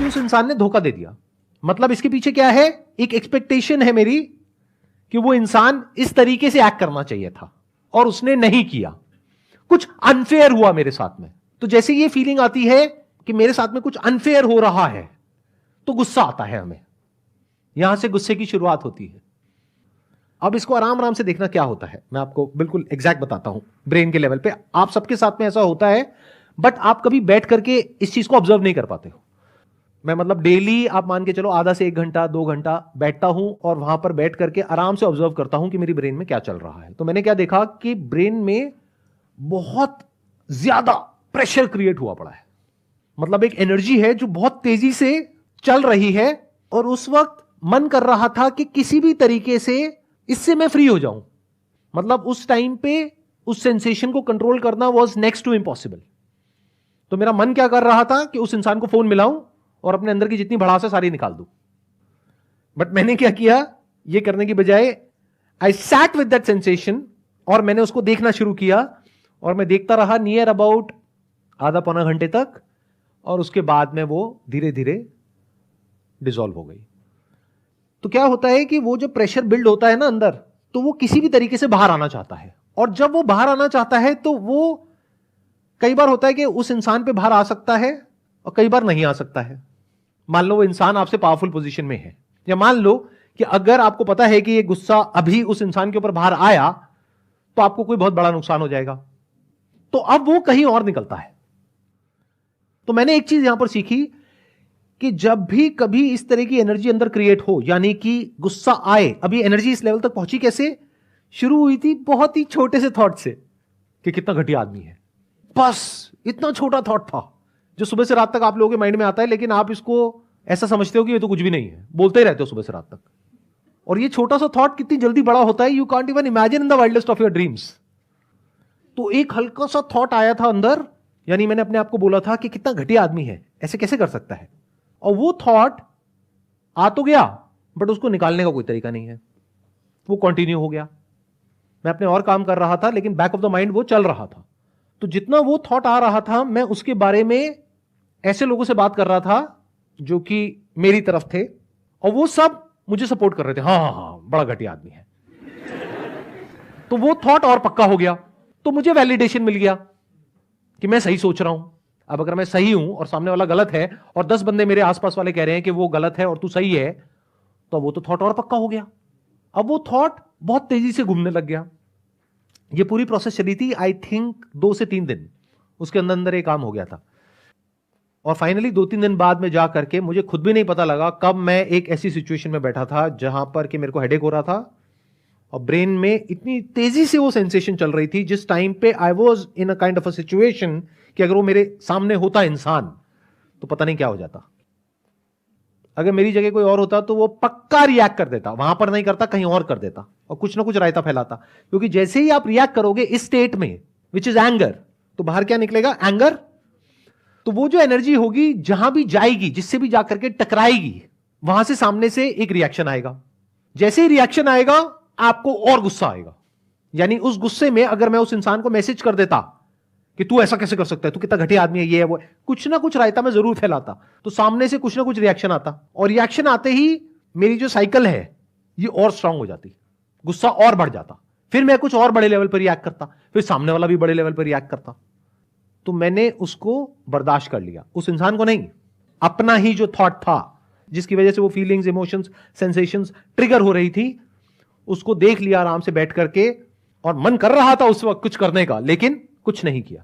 उस इंसान ने धोखा दे दिया। मतलब इसके पीछे क्या है, एक एक्सपेक्टेशन है मेरी कि वो इंसान इस तरीके से एक्ट करना चाहिए था और उसने नहीं किया, कुछ अनफेयर हुआ मेरे साथ में। तो जैसे ये फीलिंग आती है कि मेरे साथ में कुछ अनफेयर हो रहा है, तो गुस्सा आता है हमें, यहां से गुस्से की शुरुआत होती है। अब इसको आराम आराम से देखना क्या होता है, मैं आपको बिल्कुल एग्जैक्ट बताता हूं। ब्रेन के लेवल पे आप सबके साथ में ऐसा होता है, बट आप कभी बैठ करके इस चीज को ऑब्जर्व नहीं कर पाते हो। मैं मतलब डेली आप मान के चलो आधा से 1 घंटा 2 घंटा बैठता हूं और वहां पर बैठ करके आराम से ऑब्जर्व करता हूं कि मेरी ब्रेन में क्या चल रहा है। तो मैंने क्या देखा कि ब्रेन में बहुत ज्यादा प्रेशर क्रिएट हुआ पड़ा है। मतलब एक एनर्जी है जो बहुत तेजी से चल रही है और उस वक्त मन कर रहा था कि किसी भी तरीके से इससे मैं फ्री हो जाऊं। मतलब उस टाइम पे उस सेंसेशन को कंट्रोल करना वाज नेक्स्ट टू इम्पॉसिबल। तो मेरा मन क्या कर रहा था कि उस इंसान को फोन मिलाऊं और अपने अंदर की जितनी भड़ास है सारी निकाल दूं। बट मैंने क्या किया, ये करने की बजाय I sat with that sensation और मैंने उसको देखना शुरू किया और मैं देखता रहा नियर अबाउट आधा पौना घंटे तक, और उसके बाद में वो धीरे धीरे डिसॉल्व हो गई। तो क्या होता है कि वो जो प्रेशर बिल्ड होता है ना अंदर, तो वो किसी भी तरीके से बाहर आना चाहता है, और जब वो बाहर आना चाहता है तो वो कई बार होता है कि उस इंसान पे बाहर आ सकता है और कई बार नहीं आ सकता है। मान लो वो इंसान आपसे पावरफुल पोजीशन में है, या मान लो कि अगर आपको पता है कि ये गुस्सा अभी उस इंसान के ऊपर बाहर आया तो आपको कोई बहुत बड़ा नुकसान हो जाएगा, तो अब वो कहीं और निकलता है। तो मैंने एक चीज यहां पर सीखी कि जब भी कभी इस तरह की एनर्जी अंदर क्रिएट हो, यानी कि गुस्सा आए, अभी एनर्जी इस लेवल तक पहुंची कैसे, शुरू हुई थी बहुत ही छोटे से थॉट से कि कितना घटिया आदमी है। बस इतना छोटा थॉट था जो सुबह से रात तक आप लोगों के माइंड में आता है, लेकिन आप इसको ऐसा समझते हो कि ये तो कुछ भी नहीं है, बोलते ही रहते हो सुबह से रात तक। और ये छोटा सा थॉट कितनी जल्दी बड़ा होता है, you can't even imagine in the wildest of your dreams. तो एक हल्का सा थॉट आया था अंदर, यानी मैंने अपने आप को बोला था कि कितना घटिया आदमी है, ऐसे कैसे कर सकता है। और वो थॉट आ तो गया, बट उसको निकालने का कोई तरीका नहीं है, वो कंटिन्यू हो गया। मैं अपने और काम कर रहा था, लेकिन बैक ऑफ द माइंड वो चल रहा था। तो जितना वो थॉट आ रहा था, मैं उसके बारे में ऐसे लोगों से बात कर रहा था जो कि मेरी तरफ थे, और वो सब मुझे सपोर्ट कर रहे थे, हाँ हाँ हाँ बड़ा घटिया आदमी है। तो वो थॉट और पक्का हो गया, तो मुझे वैलिडेशन मिल गया कि मैं सही सोच रहा हूं। अब अगर मैं सही हूं और सामने वाला गलत है, और 10 बंदे मेरे आसपास वाले कह रहे हैं कि वो गलत है और तू सही है, तो वो तो थॉट और पक्का हो गया। अब वो थॉट बहुत तेजी से घूमने लग गया। ये पूरी प्रोसेस चली थी आई थिंक 2 से 3 दिन, उसके अंदर अंदर ये काम हो गया था। और फाइनली 2-3 दिन बाद में जा करके मुझे खुद भी नहीं पता लगा कब मैं एक ऐसी सिचुएशन में बैठा था जहां पर कि मेरे को हेडेक हो रहा था और ब्रेन में इतनी तेजी से वो सेंसेशन चल रही थी, जिस टाइम पे I was in a kind of a situation कि अगर वो मेरे सामने होता इंसान तो पता नहीं क्या हो जाता। अगर मेरी जगह कोई और होता तो वो पक्का रिएक्ट कर देता, वहां पर नहीं करता कहीं और कर देता और कुछ ना कुछ रायता फैलाता। क्योंकि जैसे ही आप रिएक्ट करोगे इस स्टेट में, विच इज एंगर, तो बाहर क्या निकलेगा, एंगर। तो वो जो एनर्जी होगी जहां भी जाएगी, जिससे भी जाकर के टकराएगी, वहां से सामने से एक रिएक्शन आएगा। जैसे ही रिएक्शन आएगा आपको और गुस्सा आएगा। यानी उस गुस्से में अगर मैं उस इंसान को मैसेज कर देता कि तू ऐसा कैसे कर सकता है, तू कितना घटिया आदमी है, ये है वो है, कुछ ना कुछ रायता मैं जरूर फैलाता, तो सामने से कुछ ना कुछ रिएक्शन आता, और रिएक्शन आते ही मेरी जो साइकिल है ये और स्ट्रांग हो जाती, गुस्सा और बढ़ जाता, फिर मैं कुछ और बड़े लेवल पर रिएक्ट करता, फिर सामने वाला भी बड़े लेवल पर रिएक्ट करता। तो मैंने उसको बर्दाश्त कर लिया, उस इंसान को नहीं, अपना ही जो थॉट था जिसकी वजह से वो फीलिंग्स, इमोशंस, सेंसेशंस ट्रिगर हो रही थी, उसको देख लिया आराम से बैठ करके। और मन कर रहा था उस वक्त कुछ करने का, लेकिन कुछ नहीं किया।